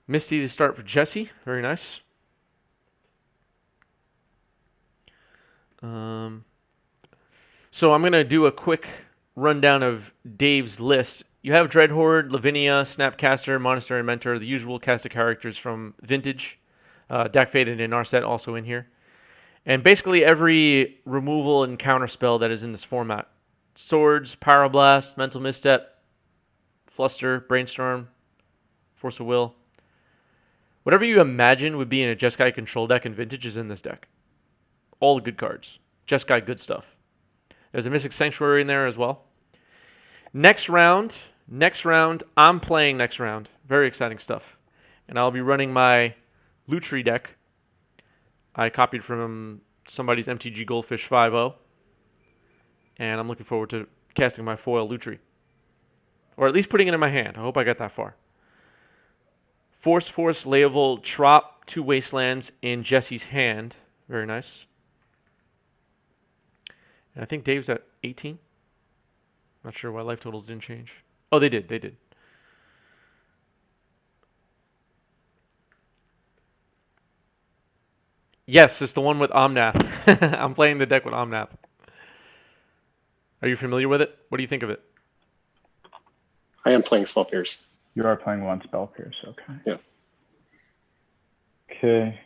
Misty to start for Jesse. Very nice. So I'm going to do a quick rundown of Dave's list. You have Dreadhorde, Lavinia, Snapcaster, Monastery Mentor, the usual cast of characters from Vintage. Dak Faded and Narset also in here. And basically every removal and counter spell that is in this format. Swords, Pyroblast, Mental Misstep, Fluster, Brainstorm, Force of Will. Whatever you imagine would be in a Jeskai control deck in Vintage is in this deck. All the good cards. Jeskai good stuff. There's a Mystic Sanctuary in there as well. Next round, I'm playing next round. Very exciting stuff. And I'll be running my Lutri deck. I copied from somebody's MTG Goldfish 5.0. And I'm looking forward to casting my foil Lutri. Or at least putting it in my hand. I hope I get that far. Force, Leovold, Trop, 2 Wastelands in Jesse's hand. Very nice. And I think Dave's at 18. Not sure why life totals didn't change. Oh, they did. Yes, it's the one with Omnath. I'm playing the deck with Omnath. Are you familiar with it? What do you think of it? I am playing Spell Pierce. You are playing one Spell Pierce, okay. Yeah. Okay.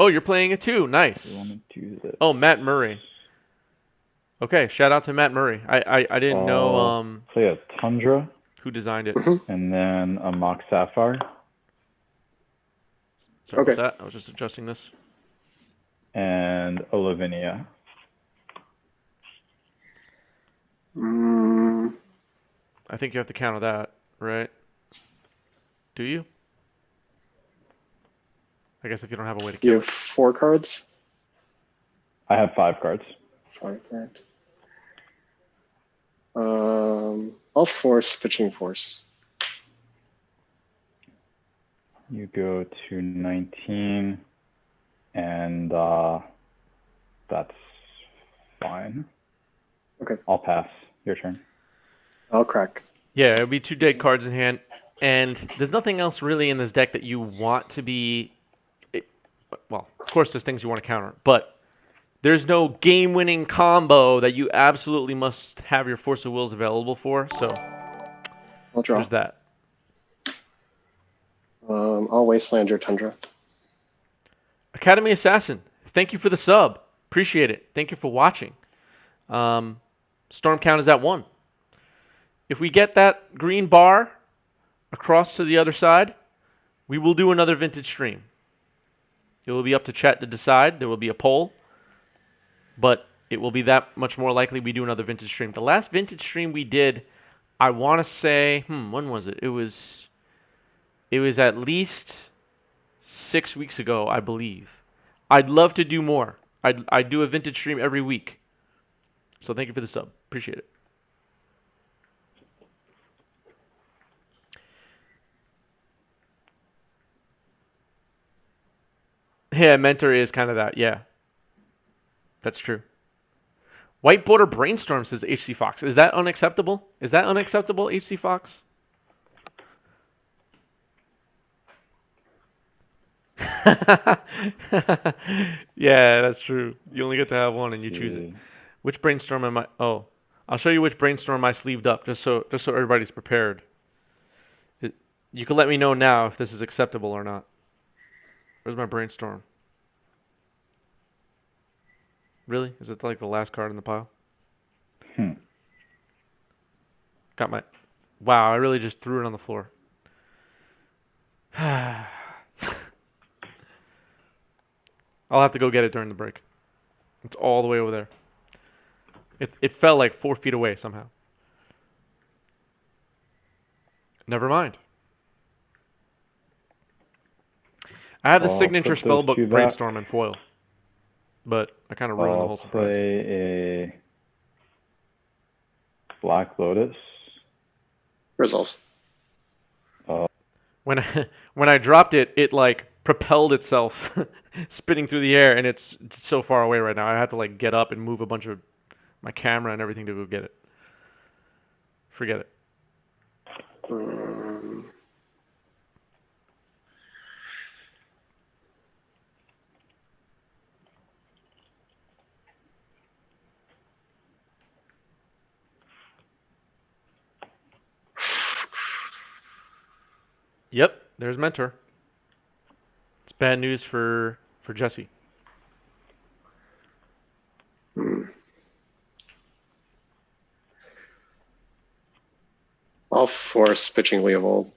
Oh, you're playing it too. Nice. Oh, Matt Murray. Okay, shout out to Matt Murray. I didn't know play a Tundra. Who designed it. And then a Mock Sapphire. Sorry about that. I was just adjusting this. And a Lavinia. I think you have to counter that, right? Do you? I guess if you don't have a way to kill You have 4 cards? I have 5 cards. 5 cards. I'll force Fetching Force. You go to 19, and that's fine. Okay. I'll pass. Your turn. I'll crack. Yeah, it'll be 2 dead cards in hand. And there's nothing else really in this deck that you want to be... Well, of course there's things you want to counter, but there's no game-winning combo that you absolutely must have your Force of Wills available for, so I'll draw. There's that. I'll Wasteland your Tundra. Academy Assassin, thank you for the sub. Appreciate it. Thank you for watching. Storm count is at 1. If we get that green bar across to the other side, we will do another vintage stream. It will be up to chat to decide. There will be a poll. But it will be that much more likely we do another vintage stream. The last vintage stream we did, I want to say, when was it? It was at least 6 weeks ago, I believe. I'd love to do more. I'd do a vintage stream every week. So thank you for the sub. Appreciate it. Yeah, Mentor is kind of that. Yeah. That's true. White Border Brainstorm, says HC Fox. Is that unacceptable? Is that unacceptable, HC Fox? Yeah, that's true. You only get to have one and you choose it. Which Brainstorm am I... Oh, I'll show you which Brainstorm I sleeved up, just so everybody's prepared. You can let me know now if this is acceptable or not. Where's my Brainstorm? Really? Is it like the last card in the pile? Got my... Wow, I really just threw it on the floor. I'll have to go get it during the break. It's all the way over there. It fell like 4 feet away somehow. Never mind. I have the signature spellbook Brainstorm and foil. But I kind of ruined the whole surprise. I'll play a Black Lotus. Results. When I dropped it, it like propelled itself, spinning through the air, and it's so far away right now. I have to like get up and move a bunch of my camera and everything to go get it. Forget it. Yep, there's Mentor. It's bad news for Jesse. I'll force pitching Leovold.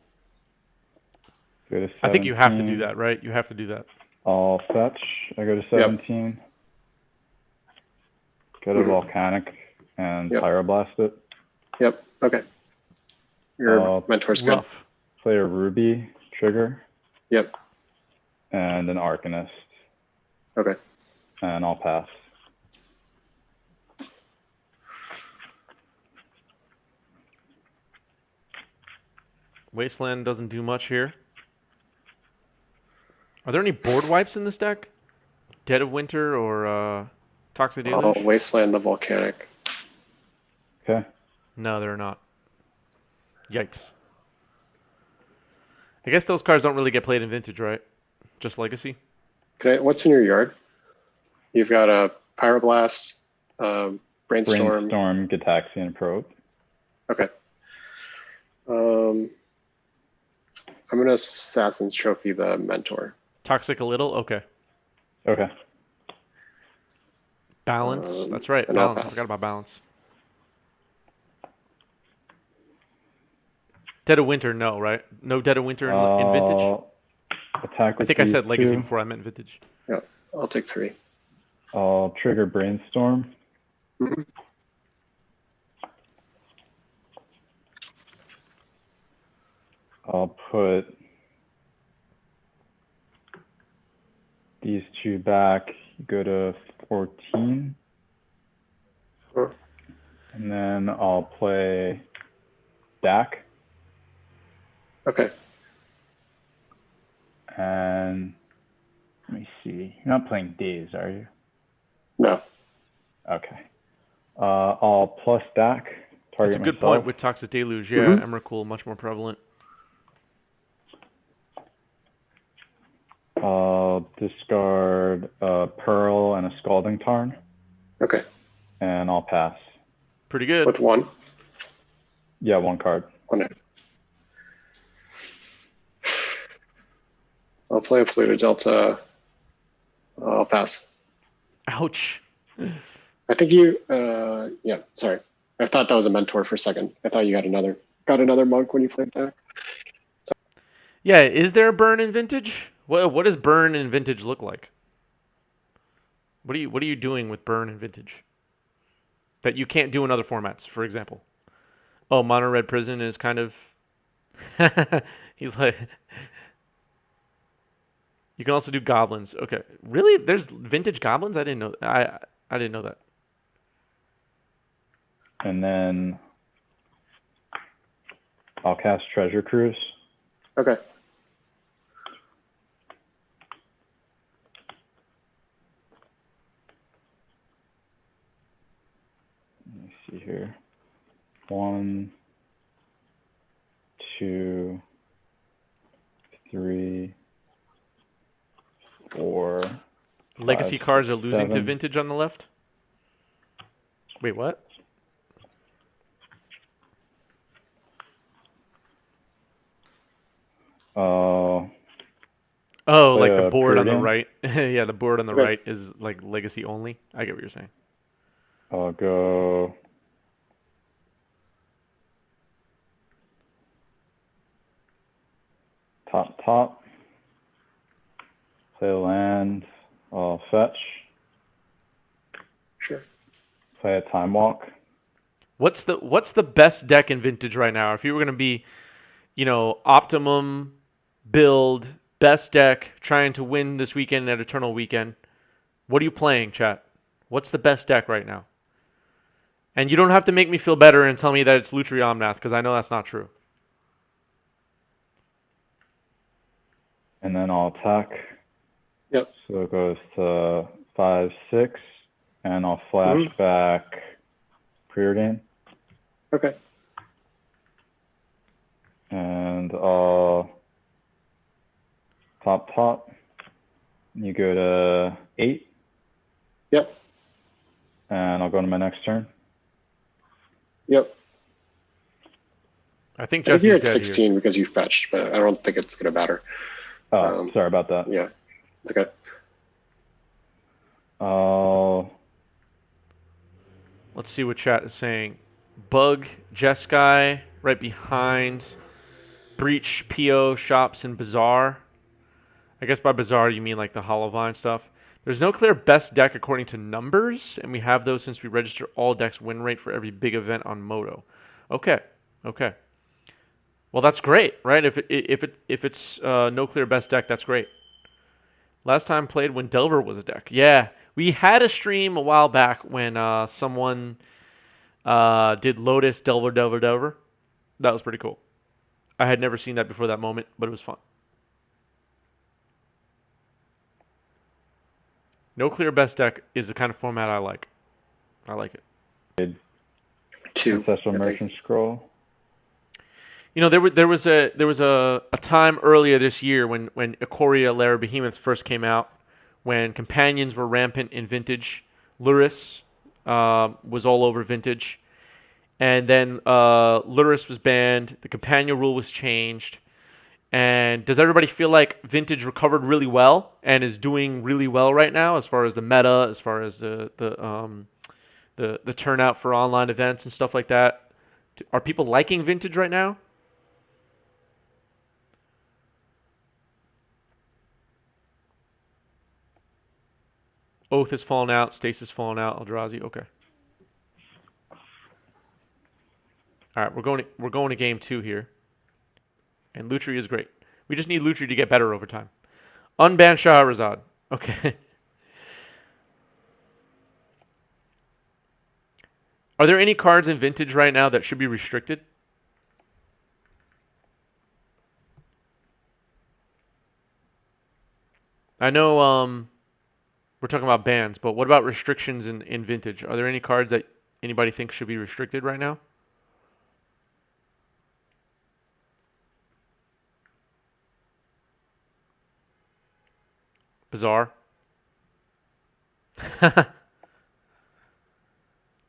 Go to 17. I think you have to do that, right? You have to do that. I'll fetch. I go to 17. Go to Volcanic and Pyroblast it. Yep. Okay. Your Mentor's good. Rough. Play a Ruby trigger. Yep. And an Arcanist. Okay. And I'll pass. Wasteland doesn't do much here. Are there any board wipes in this deck? Dead of Winter or Toxic Deluge? Oh, Wasteland the Volcanic. Okay. No, there are not. Yikes. I guess those cards don't really get played in Vintage, right? Just Legacy? What's in your yard? You've got a Pyroblast, Brainstorm. Gitaxian Probe. Okay. I'm going to Assassin's Trophy the Mentor. Toxic a little? Okay. Okay. Balance. That's right. and I'll Balance. I pass. forgot about balance. Dead of Winter, no, right? No Dead of Winter in Vintage? Attack I with think I these said Legacy two. before I meant Vintage. Yeah, I'll take 3. I'll trigger Brainstorm. Mhm. I'll put these two back. Go to 14. Sure. And then I'll play Dak. Okay. And let me see. You're not playing Days, are you? No. Okay. I'll plus Dak. Target That's a good myself. point with Toxic Deluge. Yeah, Emrakul, much more prevalent. I'll discard a Pearl and a Scalding Tarn. Okay. And I'll pass. Pretty good. With 1? Yeah, 1 card. 1. I'll play a Polluted Delta. I'll pass. Ouch. I think you, yeah, sorry. I thought that was a Mentor for a second. I thought you got another monk when you played back. Yeah, is there a burn in Vintage? What does burn in Vintage look like? What are you doing with burn in Vintage that you can't do in other formats? For example, Mono Red Prison is kind of. He's like. You can also do goblins. Okay, really? There's Vintage goblins? I didn't know. I didn't know that. And then I'll cast Treasure Cruise. Okay. Let me see here. 1, 2, 3, 4. Legacy 5, cards are losing to 7. Vintage on the left. Wait, what? Oh, like the board on the Puridian. right. Yeah, the board on the Okay. right is like Legacy only. I get what you're saying. I'll go top. Play a land. I'll fetch. Sure. Play a Time Walk. What's the best deck in Vintage right now? If you were gonna be, optimum build, best deck, trying to win this weekend at Eternal Weekend, what are you playing, chat? What's the best deck right now? And you don't have to make me feel better and tell me that it's Lutri Omnath, because I know that's not true. And then I'll attack. Yep. So it goes to 5, 6. And I'll flash back preordain. Okay. And I'll top. You go to 8. Yep. And I'll go to my next turn. Yep. I think I think you're Jesse's at dead 16 because you fetched, but I don't think it's going to matter. Oh, sorry about that. Yeah. It's okay. Let's see what chat is saying. Bug, Jeskai, right behind. Breach, PO, Shops, and Bazaar. I guess by Bazaar you mean like the Hollowvine stuff. There's no clear best deck according to numbers, and we have those since we register all decks win rate for every big event on Moto. Okay. Well, that's great, right? If it's no clear best deck, that's great. Last time played when Delver was a deck. Yeah, we had a stream a while back when someone did Lotus, Delver. That was pretty cool. I had never seen that before that moment, but it was fun. No clear best deck is the kind of format I like. I like it. 2. Ancestral Merchant Scroll. You know, there was a time earlier this year when Ikoria Lair Behemoths first came out, when companions were rampant in Vintage. Luris was all over Vintage, and then Luris was banned. The companion rule was changed. And does everybody feel like Vintage recovered really well and is doing really well right now as far as the meta, as far as the turnout for online events and stuff like that? Are people liking Vintage right now? Oath has fallen out. Stasis fallen out. Eldrazi. Okay. All right, we're going to game 2 here. And Lutri is great. We just need Lutri to get better over time. Unban Shahrazad. Okay. Are there any cards in Vintage right now that should be restricted? I know we're talking about bans, but what about restrictions in Vintage? Are there any cards that anybody thinks should be restricted right now? Bizarre.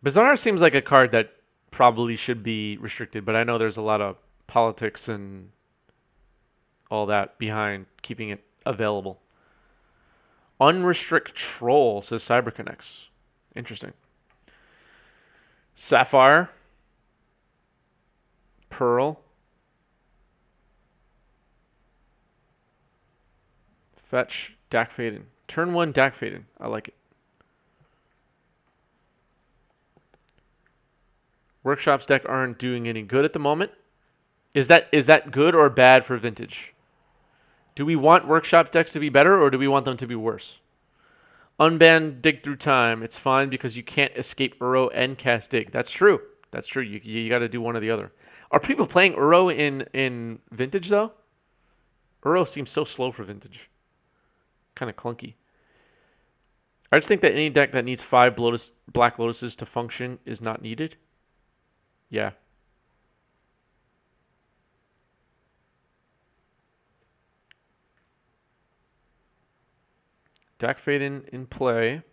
Bizarre seems like a card that probably should be restricted, but I know there's a lot of politics and all that behind keeping it available. Unrestrict Troll, says CyberConnects. Interesting. Sapphire. Pearl. Fetch. Dak Faden. Turn 1 Dak Faden. I like it. Workshops deck aren't doing any good at the moment. Is that good or bad for Vintage? Do we want Workshops decks to be better or do we want them to be worse? Unban Dig Through Time. It's fine because you can't escape Uro and cast Dig. That's true. That's true. You got to do one or the other. Are people playing Uro in Vintage though? Uro seems so slow for Vintage. Kind of clunky. I just think that any deck that needs 5 Black Lotuses to function is not needed. Yeah. Dak Faden in play. I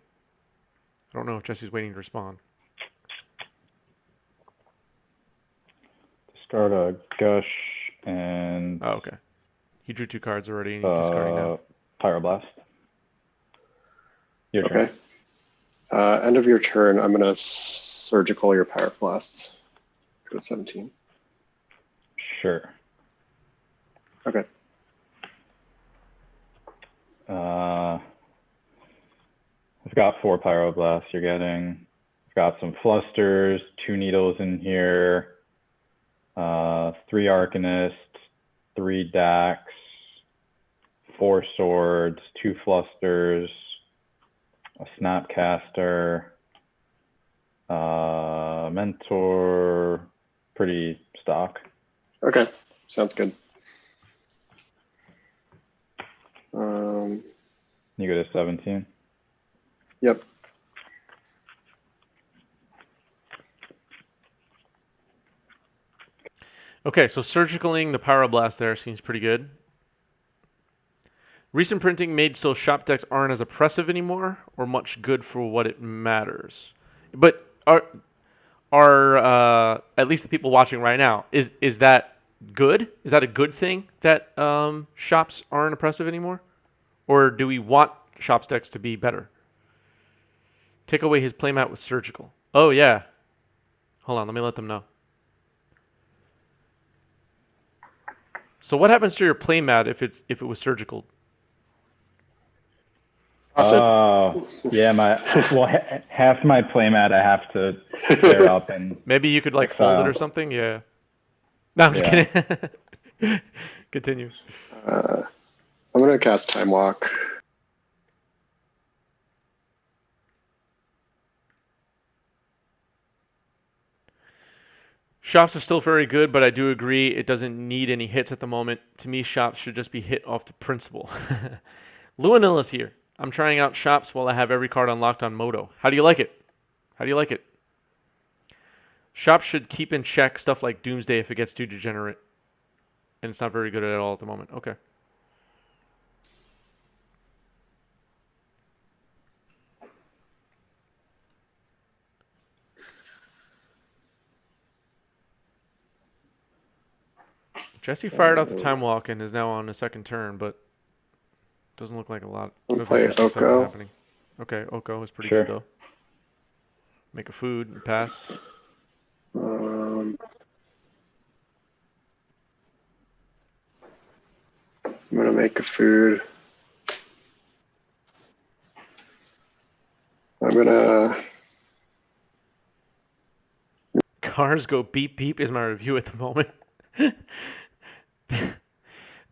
don't know if Jesse's waiting to respond. Discard a Gush and... Oh, okay. He drew 2 cards already and he's discarding now. Pyroblast. Your turn. Okay. End of your turn, I'm going to surgical your Pyroblasts. Go to 17. Sure. Okay. I've got 4 Pyroblasts you're getting. I've got some Flusters, 2 Needles in here, 3 Arcanists, 3 Dax, 4 Swords, 2 Flusters, a Snapcaster, Mentor, pretty stock. Okay, sounds good. You go to 17. Yep. Okay, so surgicaling the Pyroblast there seems pretty good. Recent printing made so shop decks aren't as oppressive anymore, or much good for what it matters. But are at least the people watching right now, is that good? Is that a good thing that shops aren't oppressive anymore? Or do we want shops decks to be better? Take away his playmat with surgical. Oh yeah. Hold on, let me let them know. So what happens to your playmat if it was surgical? Toss it. Oh, yeah. Half my playmat I have to clear up and Maybe you could like fold it or exile. something. Yeah. No, I'm just Yeah. kidding. Continue. I'm gonna cast Time Walk. Shops are still very good, but I do agree it doesn't need any hits at the moment. To me, shops should just be hit off the principle. Luanilla's here. I'm trying out shops while I have every card unlocked on Moto. How do you like it? How do you like it? Shops should keep in check stuff like Doomsday if it gets too degenerate. And it's not very good at all at the moment. Okay. Jesse fired out the Time Walk and is now on the second turn, but doesn't look like a lot I'll of play interesting stuff is Oko. happening. Okay, Oko is pretty Sure. good though. Make a food and pass. I'm gonna make a food. I'm gonna. Cars go beep beep is my review at the moment.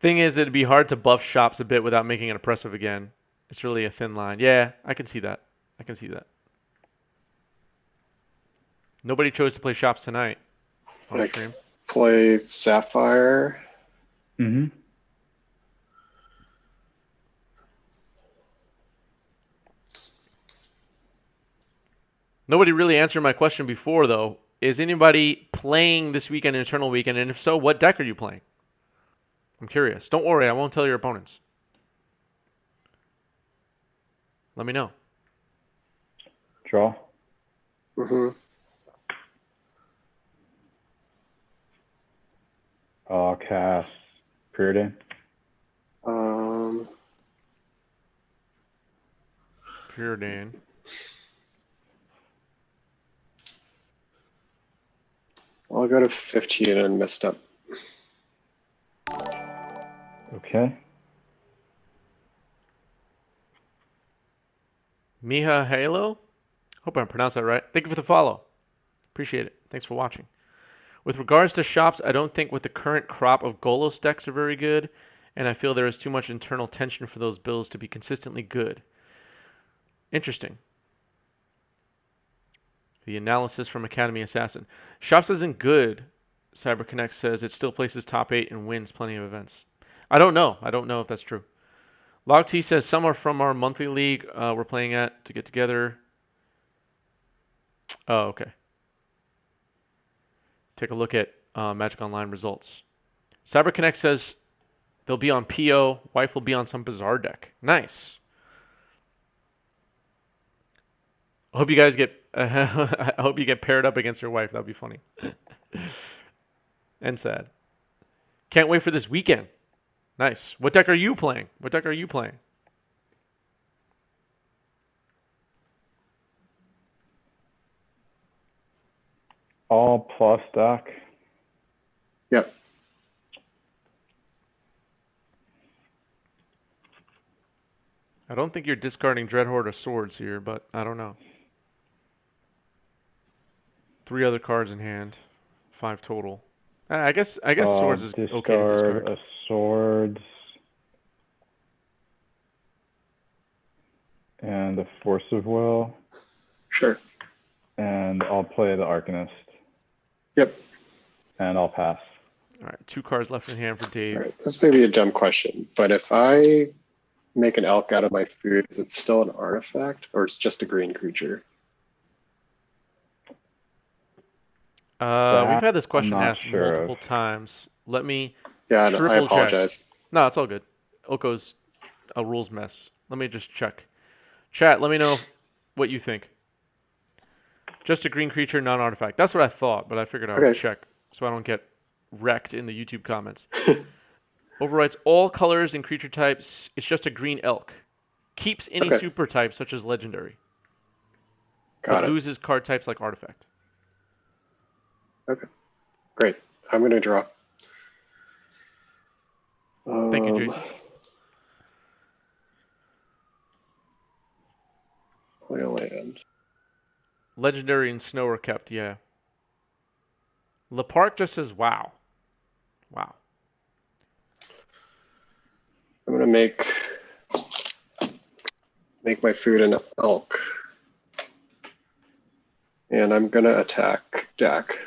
Thing is, it'd be hard to buff shops a bit without making it oppressive again. It's really a thin line. Yeah, I can see that. I can see that. Nobody chose to play shops tonight on Like, stream. play Sapphire. Mm-hmm. Nobody really answered my question before, though. Is anybody playing this weekend, Eternal Weekend? And if so, what deck are you playing? I'm curious. Don't worry, I won't tell your opponents. Let me know. Draw. Mm-hmm. I'll cast Preordain. Preordain. I'll go to 15 and messed up. Okay. Miha Halo? Hope I pronounced that right. Thank you for the follow. Appreciate it. Thanks for watching. With regards to shops, I don't think with the current crop of Golos decks are very good, and I feel there is too much internal tension for those builds to be consistently good. Interesting. The analysis from Academy Assassin. Shops isn't good, CyberConnect says. It still places top 8 and wins plenty of events. I don't know. I don't know if that's true. Log T says some are from our monthly league we're playing at to get together. Oh, okay. Take a look at Magic Online results. CyberConnect says they'll be on PO. Wife will be on some bizarre deck. Nice. I hope you guys get. I hope you get paired up against your wife. That'd be funny. And sad. Can't wait for this weekend. Nice. What deck are you playing? What deck are you playing? All plus deck. Yep. I don't think you're discarding Dreadhorde or Swords here, but I don't know. 3 other cards in hand. 5 total. I guess Swords is okay to discard. A Swords. And a Force of Will. Sure. And I'll play the Arcanist. Yep. And I'll pass. All right, 2 cards left in hand for Dave. All right. This may be a dumb question, but if I make an elk out of my food, is it still an artifact or it's just a green creature? We've had this I'm question not asked sure of. multiple times. Let me Yeah, no, I triple check. apologize. No, it's all good. Oko's a rules mess. Let me just check. Chat, let me know what you think. Just a green creature, non-artifact. That's what I thought, but I figured I would Okay. check so I don't get wrecked in the YouTube comments. Overwrites all colors and creature types. It's just a green elk. Keeps any Okay. super types such as legendary, Got but it. loses card types like artifact. Okay. Great. I'm going to draw. Thank you, Jason. Play a land. Legendary and snow are kept, yeah. Lepark just says, wow. Wow. I'm going to make my food an elk. And I'm going to attack Jack.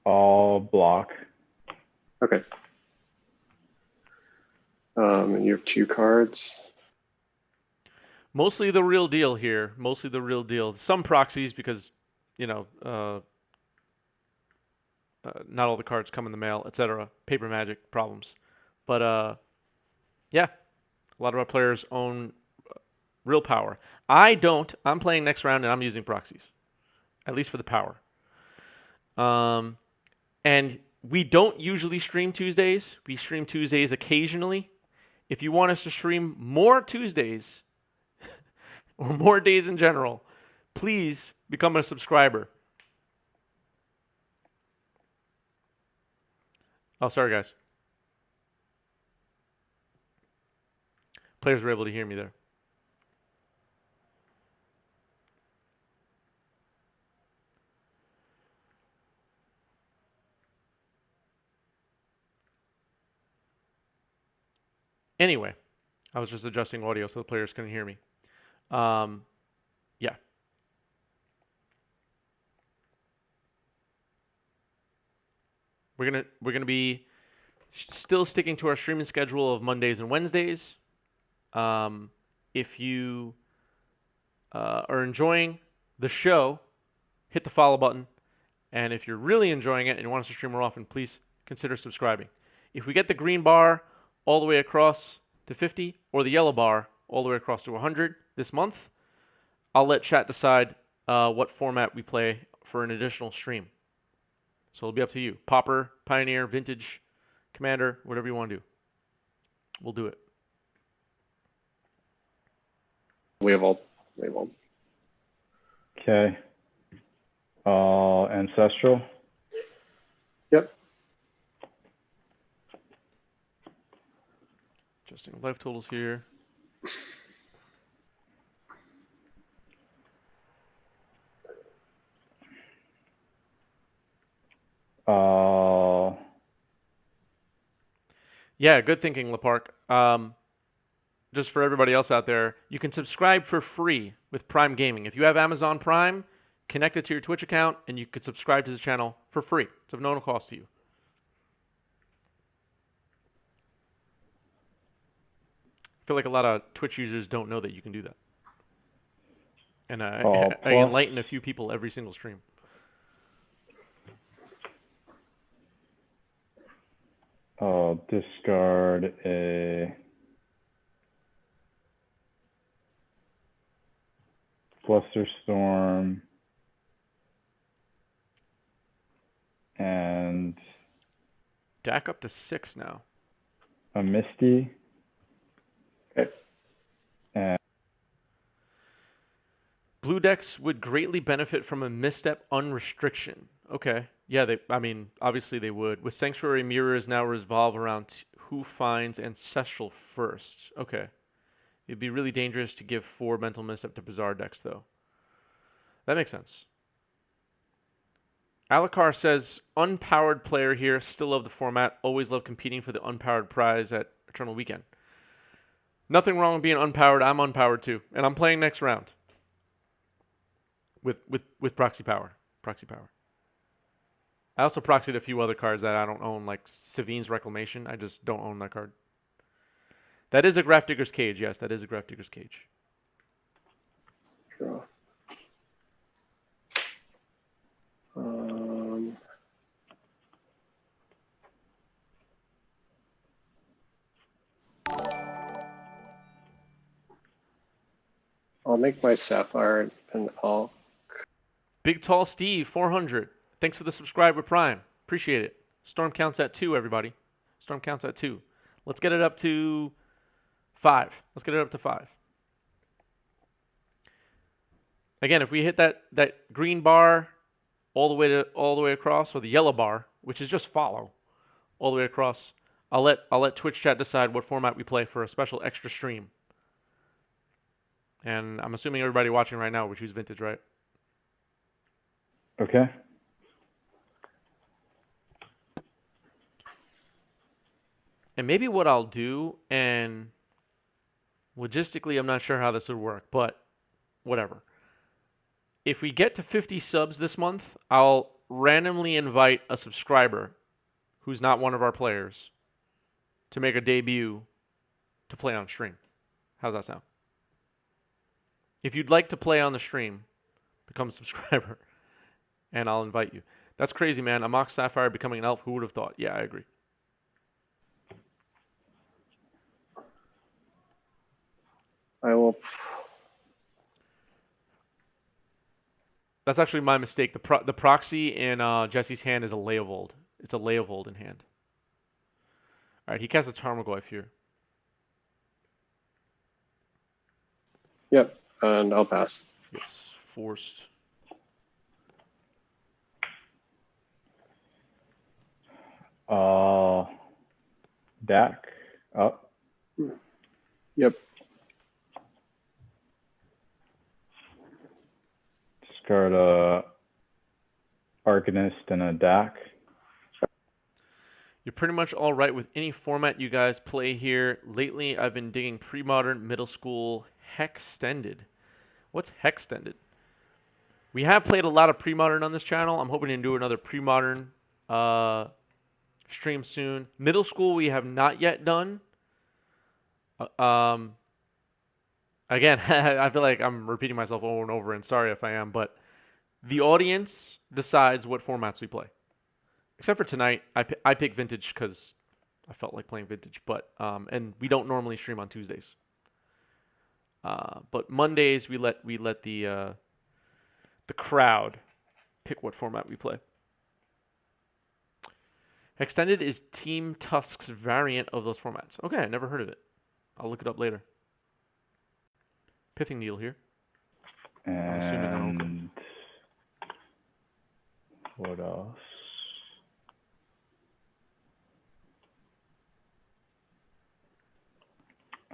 All block. Okay. And you have 2 cards. Mostly the real deal here. Mostly the real deal. Some proxies because, you know, not all the cards come in the mail, etc. Paper magic problems. But, yeah, a lot of our players own real power. I don't. I'm playing next round and I'm using proxies, at least for the power. And we don't usually stream Tuesdays. We stream Tuesdays occasionally. If you want us to stream more Tuesdays or more days in general, please become a subscriber. Oh, sorry, guys. Players were able to hear me there. Anyway, I was just adjusting audio so the players couldn't hear me. Yeah. We're gonna be still sticking to our streaming schedule of Mondays and Wednesdays. If you are enjoying the show, hit the follow button. And if you're really enjoying it and you want us to stream more often, please consider subscribing. If we get the green bar all the way across to 50 or the yellow bar all the way across to 100 this month, I'll let chat decide what format we play for an additional stream. So it'll be up to you. Pauper, Pioneer, Vintage, Commander, whatever you want to do. We'll do it. We have all. Okay. All ancestral. Yep. Adjusting life totals here. Yeah, good thinking, Lepark. Just for everybody else out there, you can subscribe for free with Prime Gaming. If you have Amazon Prime, connect it to your Twitch account, and you could subscribe to the channel for free. It's of no cost to you. I feel like a lot of Twitch users don't know that you can do that. And I enlighten a few people every single stream. I'll discard a Flusterstorm and DAC up to 6 now. a Misty. Okay. And Blue decks would greatly benefit from a misstep unrestriction. Okay. Yeah, obviously they would. With Sanctuary Mirrors now revolve around who finds Ancestral first. Okay. It'd be really dangerous to give 4 mental misstep to Bizarre decks, though. That makes sense. Alakar says, unpowered player here, still love the format, always love competing for the unpowered prize at Eternal Weekend. Nothing wrong with being unpowered. I'm unpowered too, and I'm playing next round with proxy power. Proxy power. I also proxied a few other cards that I don't own, like Savine's Reclamation. I just don't own that card. That is a Grafdigger's Cage. Yes, that is a Grafdigger's Cage. Draw. I'll make my Sapphire and I'll. Big Tall Steve, 400. Thanks for the subscribe with Prime. Appreciate it. Storm counts at 2, everybody. Storm counts at 2. Let's get it up to 5. Let's get it up to 5. Again, if we hit that green bar all the way across, or the yellow bar, which is just follow, all the way across, I'll let Twitch chat decide what format we play for a special extra stream. And I'm assuming everybody watching right now would choose Vintage, right? Okay. And maybe what I'll do, and logistically I'm not sure how this would work, but whatever. If we get to 50 subs this month, I'll randomly invite a subscriber who's not one of our players to make a debut to play on stream. How's that sound? If you'd like to play on the stream, become a subscriber, and I'll invite you. That's crazy, man. A Mox Sapphire becoming an elf. Who would have thought? Yeah, I agree. I will. That's actually my mistake. The proxy in Jesse's hand is a Leovold. It's a Leovold in hand. All right, he casts a Tarmogoyf here. Yep, and I'll pass. It's forced. Dak up. Yep. Discard a Arcanist and a Dak. You're pretty much all right with any format you guys play here. Lately, I've been digging pre-modern, middle school, Hextended. What's Hextended? We have played a lot of pre-modern on this channel. I'm hoping to do another pre-modern stream soon. Middle school, we have not yet done. Again, I feel like I'm repeating myself over and over, and sorry if I am, but the audience decides what formats we play. Except for tonight, I pick Vintage because I felt like playing Vintage, but and we don't normally stream on Tuesdays. But Mondays we let the crowd pick what format we play. Extended is Team Tusk's variant of those formats. Okay, I never heard of it. I'll look it up later. Pithing Needle here. I'm assuming they're okay. And what else?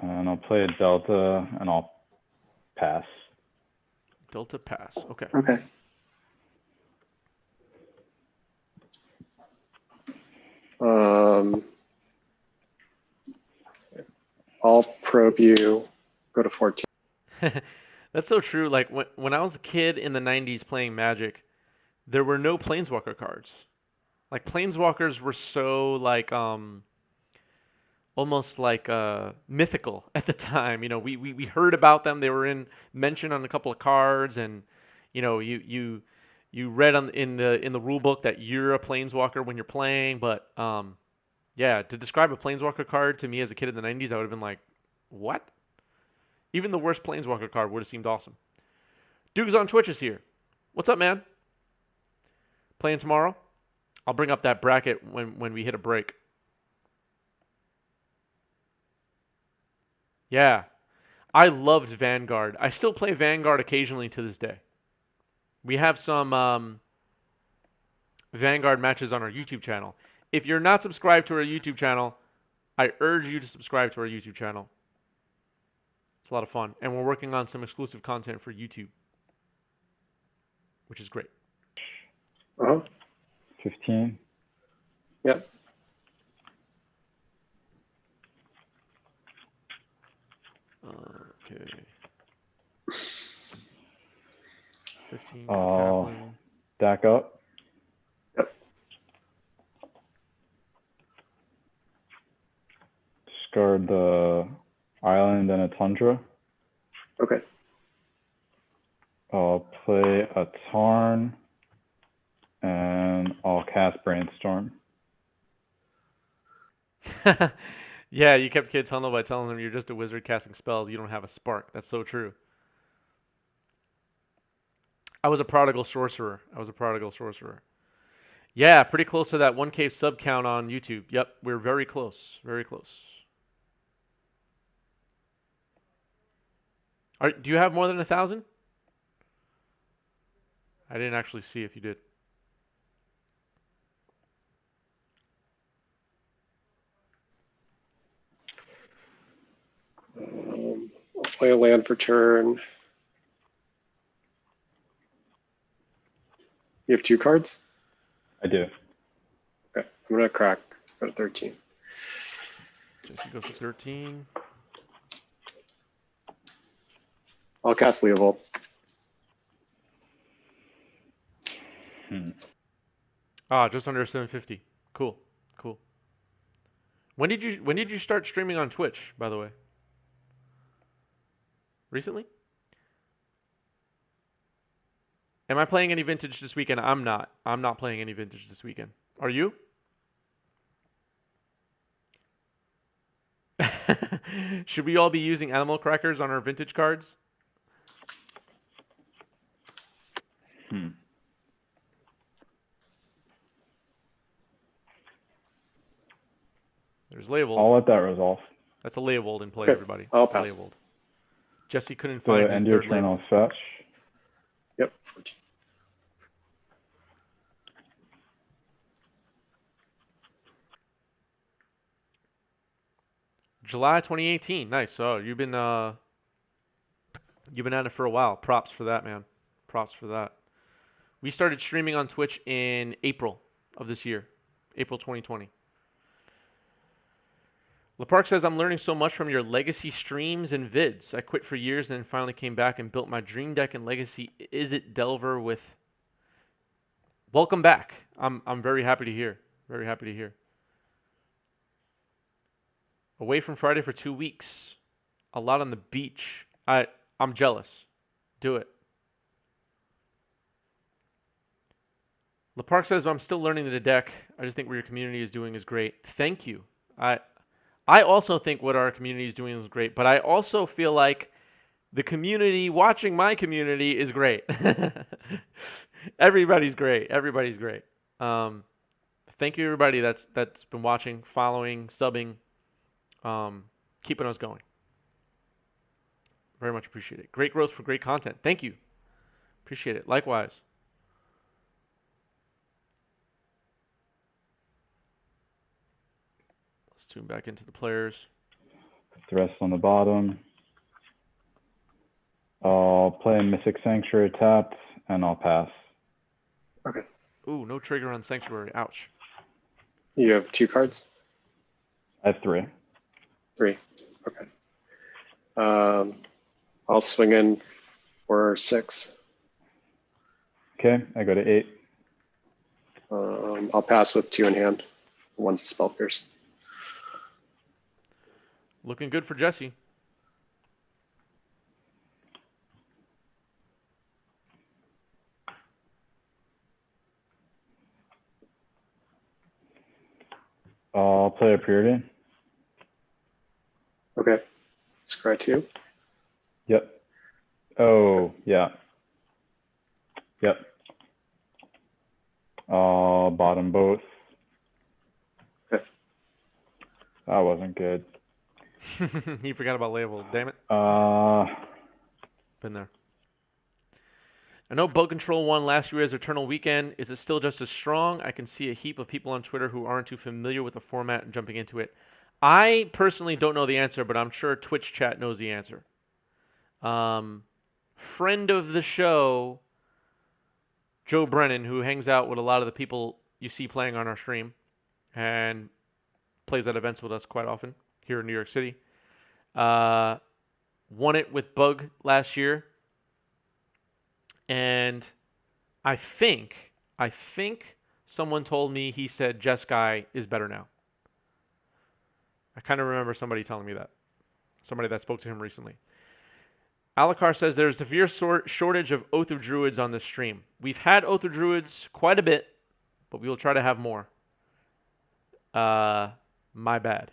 And I'll play a Delta, and I'll pass. Delta pass. Okay. Okay. I'll probe you. Go to 14. That's so true. Like when I was a kid in the 90s playing Magic, there were no Planeswalker cards. Like Planeswalkers were so like almost like mythical at the time. You know, we heard about them. They were mentioned on a couple of cards, and you know, you read in the rule book that you're a Planeswalker when you're playing. But yeah, to describe a Planeswalker card to me as a kid in the 90s, I would have been like, what? Even the worst Planeswalker card would have seemed awesome. Duke's on Twitch is here. What's up, man? Playing tomorrow? I'll bring up that bracket when we hit a break. Yeah. I loved Vanguard. I still play Vanguard occasionally to this day. We have some Vanguard matches on our YouTube channel. If you're not subscribed to our YouTube channel, I urge you to subscribe to our YouTube channel. It's a lot of fun. And we're working on some exclusive content for YouTube, which is great. 15. Yep. Okay. 15. Oh, Dak up. Yep. discard the island and a tundra. Okay. I'll play a Tarn, and I'll cast Brainstorm. Yeah, you kept kids humble by telling them you're just a wizard casting spells. You don't have a spark. That's so true. I was a prodigal sorcerer. Yeah, pretty close to that 1K sub count on YouTube. Yep, we're very close. Very close. Do you have more than 1,000? I didn't actually see if you did. I'll play a land for turn. You have 2 cards? I do. Okay, I'm going to crack. Go to 13. Jesse goes to 13. I'll cast Leovold. Just under 750. Cool. When did you start streaming on Twitch, by the way? Recently? Am I playing any vintage this weekend? I'm not. I'm not playing any vintage this weekend. Are you? Should we all be using animal crackers on our vintage cards? There's Leovold. I'll let that resolve. That's a Leovold in play, Okay, everybody. I'll That's pass. A Leovold. Jesse couldn't So find his end your third turn, Leovold. I'll fetch. Yep, 14. July 2018. Nice. So you've been at it for a while. Props for that, man. Props for that. We started streaming on Twitch in April of this year, April 2020. LePark says, I'm learning so much from your legacy streams and vids. I quit for years and then finally came back and built my dream deck and legacy. Is it Delver with... Welcome back. I'm very happy to hear. Very happy to hear. Away from Friday for 2 weeks. A lot on the beach. I'm jealous. Do it. LePark says, I'm still learning the deck. I just think what your community is doing is great. Thank you. I also think what our community is doing is great, but I also feel like the community watching my community is great. Everybody's great. Everybody's great. Thank you, everybody that's been watching, following, subbing, keeping us going. Very much appreciate it. Great growth for great content. Thank you. Appreciate it. Likewise. Let's tune back into the players. Put the rest on the bottom. I'll play Mystic Sanctuary tapped, and I'll pass. Okay. Ooh, no trigger on Sanctuary. Ouch. You have 2 cards? I have 3. 3. Okay. I'll swing in for 6. Okay, I go to 8. I'll pass with 2 in hand. 1's a spell pierce. Looking good for Jesse. I'll play a Preordain. Okay. Scry 2. Yep. Oh, yeah. Yep. I'll bottom both. Okay. That wasn't good. He forgot about Label. Damn it. Been there. I know Bug Control won last year as Eternal Weekend. Is it still just as strong? I can see a heap of people on Twitter who aren't too familiar with the format and jumping into it. I personally don't know the answer, but I'm sure Twitch chat knows the answer. Friend of the show, Joe Brennan, who hangs out with a lot of the people you see playing on our stream and plays at events with us quite often here in New York City, won it with Bug last year. And I think someone told me he said Jeskai is better now. I kind of remember somebody telling me that. Somebody that spoke to him recently. Alucard says there's a severe shortage of Oath of Druids on this stream. We've had Oath of Druids quite a bit, but we will try to have more. My bad.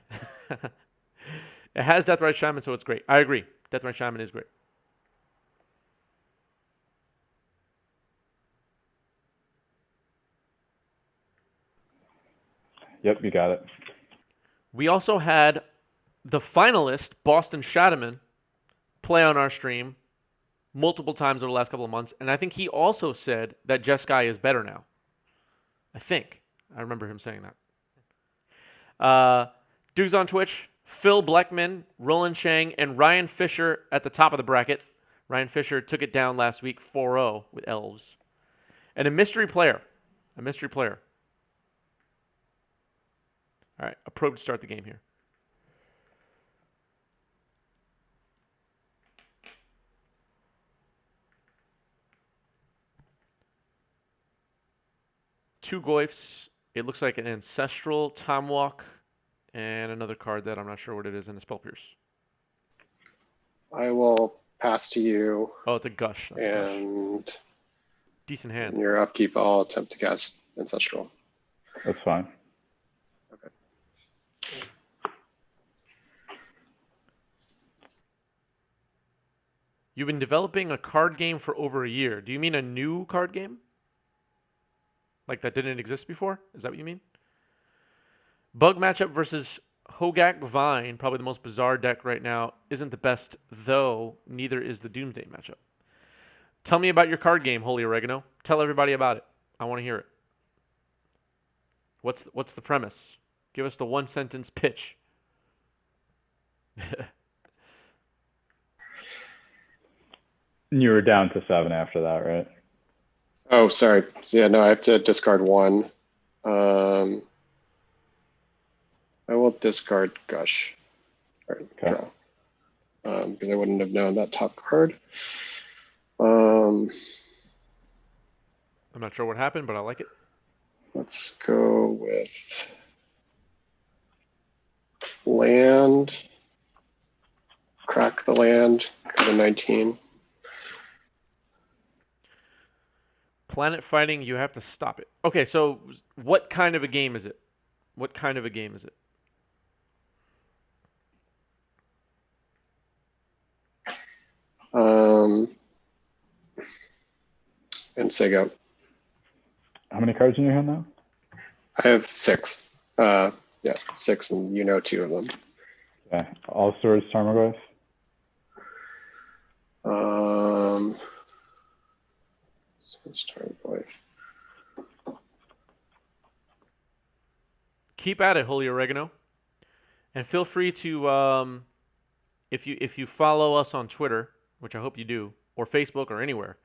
It has Deathrite Shaman, so it's great. I agree. Deathrite Shaman is great. Yep, you got it. We also had the finalist, Boston Shadaman, play on our stream multiple times over the last couple of months, and I think he also said that Jeskai is better now. I think. I remember him saying that. Dudes on Twitch, Phil Bleckman, Roland Chang, and Ryan Fisher at the top of the bracket. Ryan Fisher took it down last week 4-0 with Elves. And a mystery player. A mystery player. All right, a probe to start the game here. Two Goyfs. It looks like an Ancestral, Time Walk, and another card that I'm not sure what it is, and a Spell Pierce. I will pass to you. Oh, it's a Gush. That's a and Gush. Decent hand. in your upkeep, I'll attempt to cast Ancestral. That's fine. Okay. You've been developing a card game for over a year. Do you mean a new card game? Like that didn't exist before? Is that what you mean? Bug matchup versus Hogak Vine, probably the most bizarre deck right now, isn't the best, though neither is the Doomsday matchup. Tell me about your card game, Holy Oregano. Tell everybody about it. I want to hear it. What's the premise? Give us the one-sentence pitch. You were down to 7 after that, right? Oh, sorry. Yeah, no, I have to discard one. I will discard Gush. Or Okay. draw. Because I wouldn't have known that top card. I'm not sure what happened, but I like it. Let's go with land. Crack the land. Go to 19. Planet fighting, you have to stop it. Okay, so what kind of a game is it? What kind of a game is it? And Sego. How many cards in your hand now? I have 6. Yeah, 6, and you know 2 of them. Okay. All Swords Tarmogoyf. Let's try both. Keep at it, Holy Oregano. And feel free to, if you follow us on Twitter, which I hope you do, or Facebook or anywhere,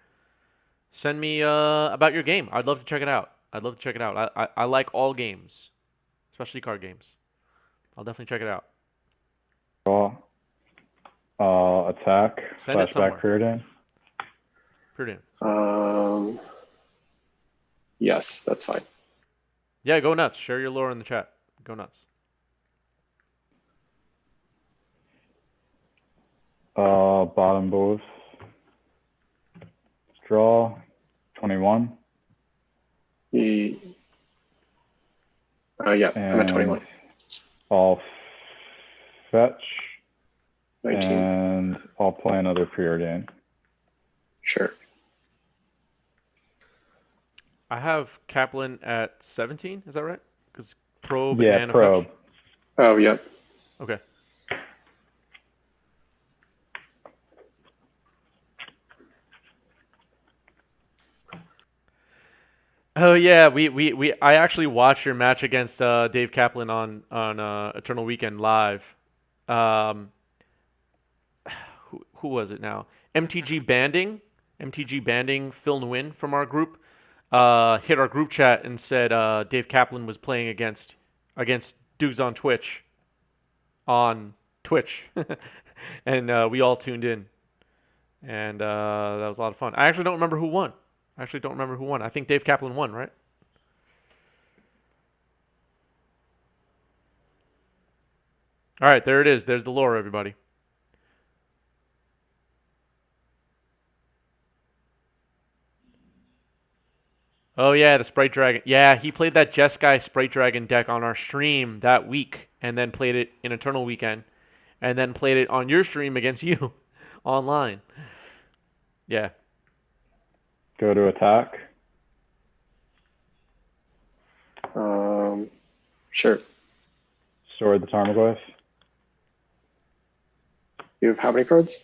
send me about your game. I'd love to check it out. I like all games, especially card games. I'll definitely check it out. Draw. Attack. Send it somewhere. Flashback Preordain. Preordain. Yes, that's fine. Yeah, go nuts. Share your lore in the chat. Go nuts. Bottom both. Draw. 21. Yeah, I'm at 21. I'll fetch. 19. And I'll play another Preordain. Sure. I have Kaplan at 17. Is that right? Because probe Yeah, and a probe. fetch. Oh, yep. Okay. Oh yeah, I actually watched your match against Dave Kaplan on Eternal Weekend live. Who was it now? MTG Banding, Phil Nguyen from our group, hit our group chat and said Dave Kaplan was playing against dudes on Twitch, and we all tuned in, and that was a lot of fun. I actually don't remember who won. I think Dave Kaplan won, right? All right, there it is. There's the lore, everybody. Oh yeah, the Sprite Dragon. Yeah, he played that Jeskai Sprite Dragon deck on our stream that week, and then played it in Eternal Weekend, and then played it on your stream against you online. Yeah. Go to attack. Sure. Sword the Tarmogoyf. You have how many cards?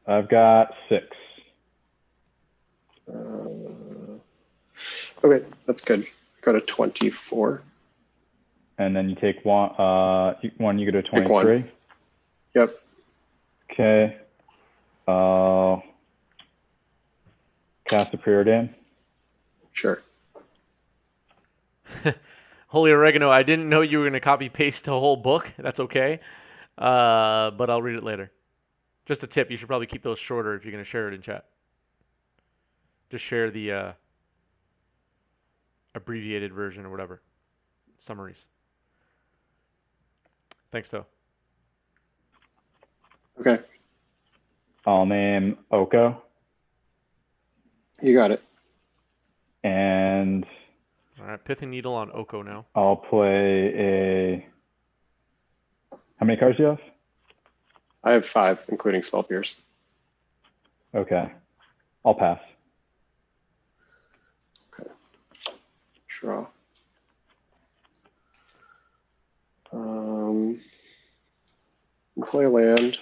I've got 6. Okay, that's good. Go to 24. And then you take one. You go to Pick one. 23. Yep. Okay. Cast a preordain. Sure. Holy Oregano, I didn't know you were going to copy paste a whole book. That's okay. But I'll read it later. Just a tip, you should probably keep those shorter if you're going to share it in chat. Just share the abbreviated version or whatever. Summaries. Thanks, though. Okay. I'll name Oko. You got it. And All right, Pith and Needle on Oko now. I'll play a. How many cards do you have? I have 5, including Spell Pierce. Okay. I'll pass. Okay. Draw. Play land.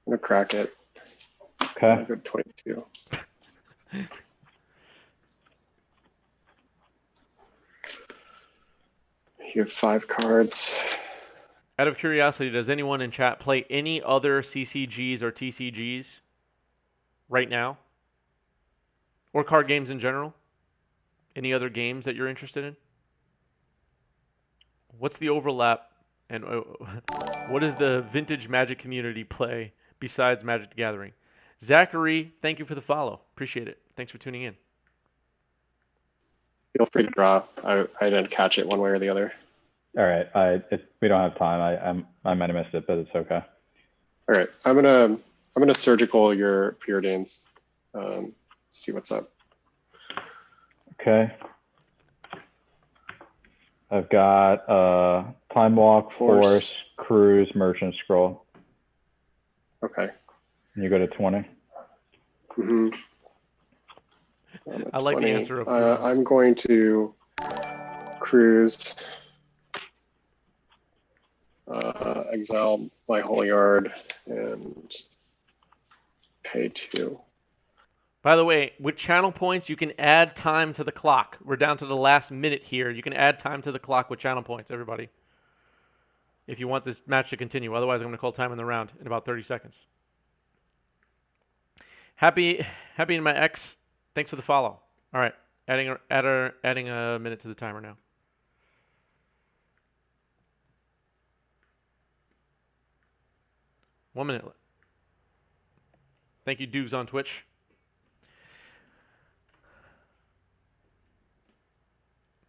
I'm gonna crack it. Okay. I'll go 22. You have 5 cards. Out of curiosity, does anyone in chat play any other CCGs or TCGs right now? Or card games in general? Any other games that you're interested in? What's the overlap and what does the vintage Magic community play besides Magic the Gathering? Zachary, thank you for the follow. Appreciate it. Thanks for tuning in. Feel free to draw. I didn't catch it one way or the other. All right. We don't have time. I might have missed it, but it's okay. All right. I'm gonna surgical your preordains. See what's up. Okay. I've got Time Walk, Force, Cruise, Merchant Scroll. Okay. And you go to 20. Mm-hmm. I like the answer of I'm going to cruise, exile my Holy Yard, and pay 2. By the way, with channel points, you can add time to the clock. We're down to the last minute here. You can add time to the clock with channel points, everybody. If you want this match to continue. Otherwise, I'm going to call time in the round in about 30 seconds. Happy in my ex. Thanks for the follow. All right. Adding a minute to the timer now. One minute. Thank you, Dukes on Twitch.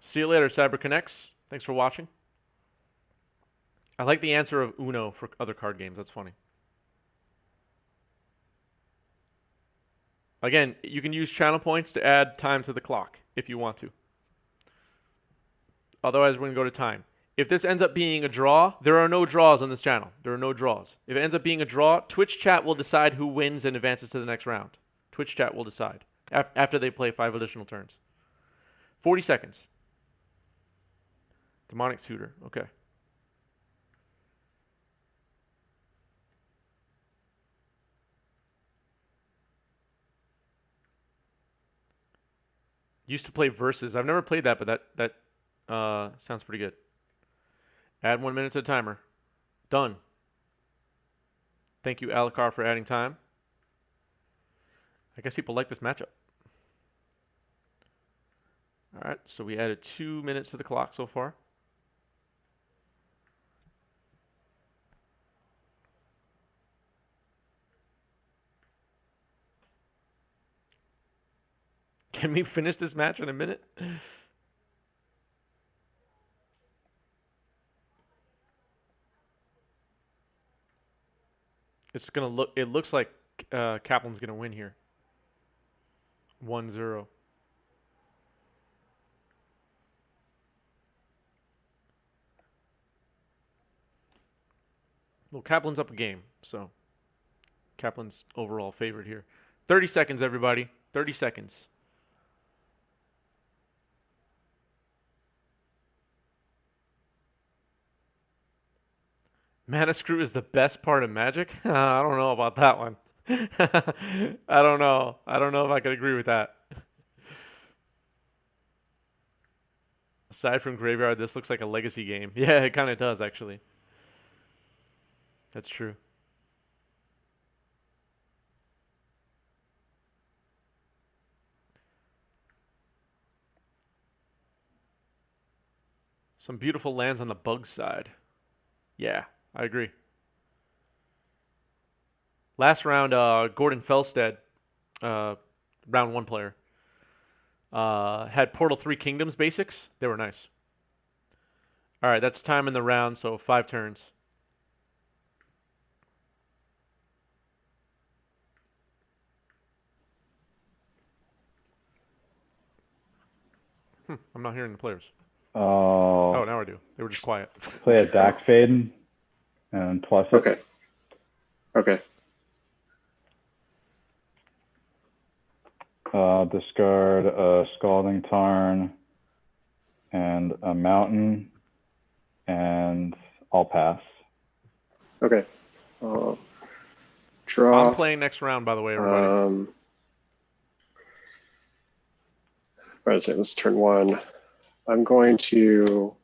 See you later, CyberConnects. Thanks for watching. I like the answer of Uno for other card games. That's funny. Again, you can use channel points to add time to the clock if you want to. Otherwise, we're going to go to time. If this ends up being a draw, there are no draws on this channel. There are no draws. If it ends up being a draw, Twitch chat will decide who wins and advances to the next round. Twitch chat will decide after they play 5 additional turns. 40 seconds. Demonic Suitor. Okay. Used to play Versus. I've never played that, but that sounds pretty good. Add 1 minute to the timer. Done. Thank you, Alucard, for adding time. I guess people like this matchup. All right, so we added 2 minutes to the clock so far. Can we finish this match in a minute? It looks like Kaplan's gonna win here. 1-0. Well, Kaplan's up a game, so Kaplan's overall favorite here. 30 seconds, everybody. 30 seconds. Mana Screw is the best part of Magic? I don't know about that one. I don't know. I don't know if I could agree with that. Aside from Graveyard, this looks like a legacy game. Yeah, it kind of does, actually. That's true. Some beautiful lands on the bug side. Yeah, I agree. Last round, Gordon Felstead, round one player, had Portal 3 Kingdoms basics. They were nice. All right, that's time in the round, so 5 turns. I'm not hearing the players. Oh, now I do. They were just quiet. Play a Dax Fade and plus it. Okay. Okay. Discard a Scalding Tarn and a Mountain, and I'll pass. Okay. Draw. I'm playing next round, by the way, everybody. What is it? This is turn 1. I'm going to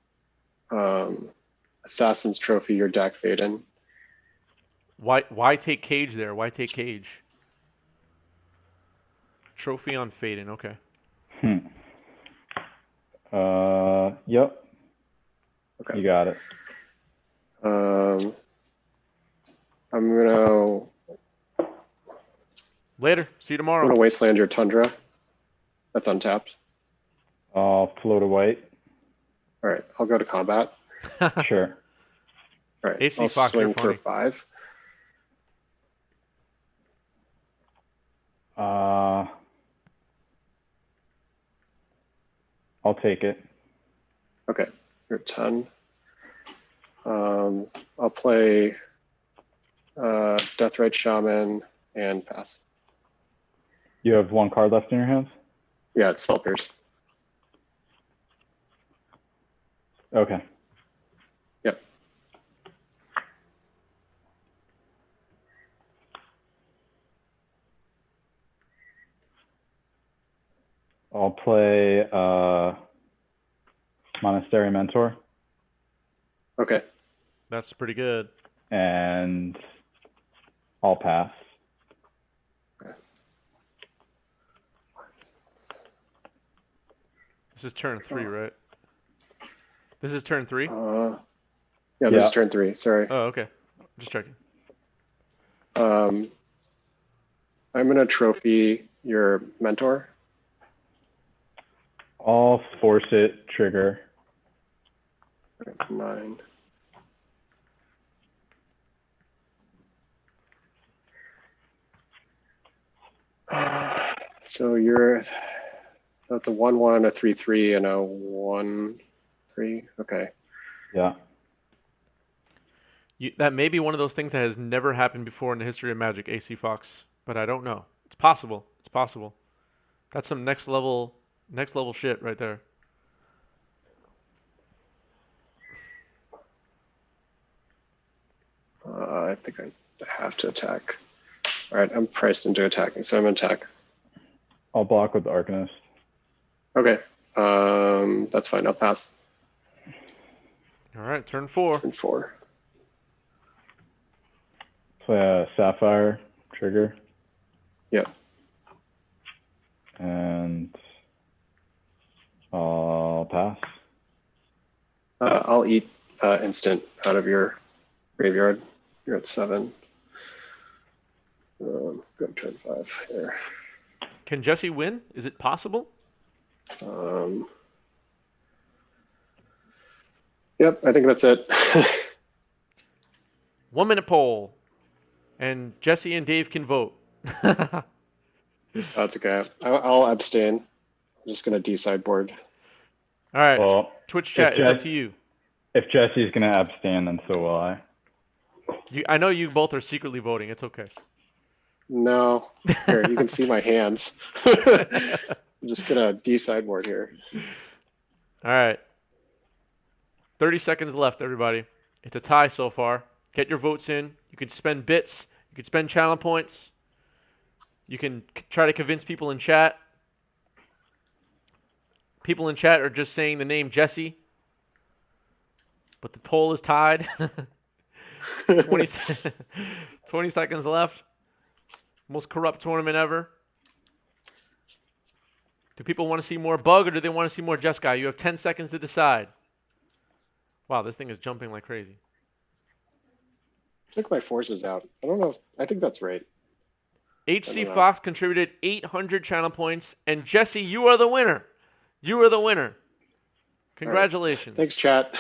Assassin's Trophy your Dak Faden. Why take Cage there? Why take Cage? Trophy on Faden, okay. Yep. Okay. You got it. I'm gonna Later. See you tomorrow. I'm gonna Wasteland your Tundra. That's untapped. I'll float a white. All right, I'll go to combat. Sure. All right, HC I'll Fox, you're swing for funny. 5. I'll take it. Okay, you're 10. I'll play Deathrite Shaman and pass. You have 1 card left in your hands? Yeah, it's Spell Pierce. Okay. Yep. I'll play Monastery Mentor. Okay. That's pretty good. And I'll pass. This is turn 3, right? This is turn 3? Yeah, this is turn 3. Sorry. Oh, okay. Just checking. I'm gonna trophy your mentor. I'll force it, trigger. 9. So that's a 1/1, a 3/3, and a 1/3. Okay. Yeah. That may be one of those things that has never happened before in the history of Magic, AC Fox, but I don't know. It's possible. It's possible. That's some next level shit right there. I think I have to attack. All right, I'm priced into attacking, so I'm gonna attack. I'll block with the Arcanist. Okay. That's fine. I'll pass. All right, turn 4. Turn 4. Play a Sapphire, trigger. Yep. And I'll pass. I'll eat instant out of your graveyard. You're at 7. Go to turn 5 here. Can Jesse win? Is it possible? Yep, I think that's it. 1 minute poll. And Jesse and Dave can vote. That's okay. I'll abstain. I'm just gonna de-sideboard. All right, Well, Twitch chat, it's up to you. If Jesse's going to abstain, then so will I. I know you both are secretly voting. It's okay. No, here you can see my hands. I'm just gonna de-sideboard here. All right. 30 seconds left, everybody. It's a tie so far. Get your votes in. You can spend bits. You can spend channel points. You can try to convince people in chat. People in chat are just saying the name Jesse. But the poll is tied. 20 seconds left. Most corrupt tournament ever. Do people want to see more Bug or do they want to see more Jeskai? You have 10 seconds to decide. Wow, this thing is jumping like crazy. Took my forces out. I don't know. I think that's right. HC Fox contributed 800 channel points. And Jesse, you are the winner. You are the winner. Congratulations. Thanks, chat.